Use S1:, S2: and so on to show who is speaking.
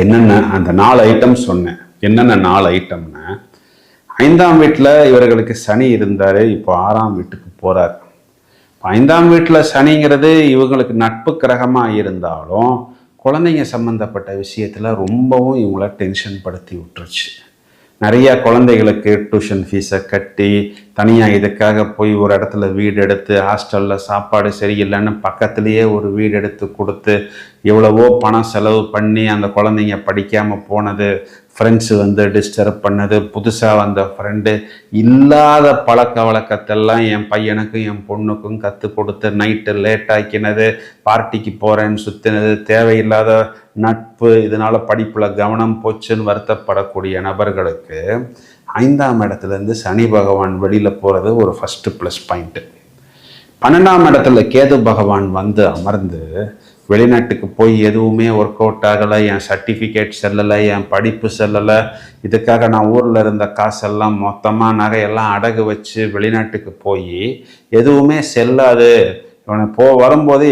S1: என்னென்ன அந்த 4 ஐட்டம் சொன்னேன். என்னென்ன 4 ஐட்டம்னா, 5ஆம் வீட்டில் இவர்களுக்கு சனி இருந்தார். இப்போ 6ஆம் வீட்டுக்கு போகிறார். 5ஆம் வீட்டில் சனிங்கிறது இவங்களுக்கு நட்பு கிரகமாக இருந்தாலும் குழந்தைங்க சம்மந்தப்பட்ட விஷயத்தில் ரொம்பவும் இவங்கள டென்ஷன் படுத்தி விட்டுருச்சு. நிறைய குழந்தைகளுக்கு டியூஷன் ஃபீஸை கட்டி தனியாக இதுக்காக போய் ஒரு இடத்துல வீடு எடுத்து ஹாஸ்டலில் சாப்பாடு சரியில்லைன்னு பக்கத்துலேயே ஒரு வீடு எடுத்து கொடுத்து எவ்வளவோ பணம் செலவு பண்ணி அந்த குழந்தைங்க படிக்காமல் போனது, ஃப்ரெண்ட்ஸு டிஸ்டர்ப் பண்ணது, புதுசாக வந்த ஃப்ரெண்டு இல்லாத பழக்க வழக்கத்தெல்லாம் என் பையனுக்கும் என் பொண்ணுக்கும் கற்றுக் கொடுத்து நைட்டு லேட் ஆக்கினது, பார்ட்டிக்கு போகிறேன்னு சுற்றினது, தேவையில்லாத நட்பு, இதனால் படிப்பில் கவனம் போச்சுன்னு வருத்தப்படக்கூடிய நபர்களுக்கு 5ஆம் இடத்துலேருந்து சனி பகவான் வெளியில் போகிறது ஒரு ஃபஸ்ட்டு ப்ளஸ் பாயிண்ட்டு. 12ஆம் இடத்துல கேது பகவான் அமர்ந்து வெளிநாட்டுக்கு போய் எதுவுமே ஒர்க் அவுட் ஆகலை, என் சர்டிஃபிகேட் செல்லலை, என் படிப்பு செல்லலை, இதுக்காக நான் ஊரில் இருந்த காசெல்லாம் மொத்தமாக நகையெல்லாம் அடகு வச்சு வெளிநாட்டுக்கு போய் எதுவுமே செல்லாது, இவனை வரும்போதே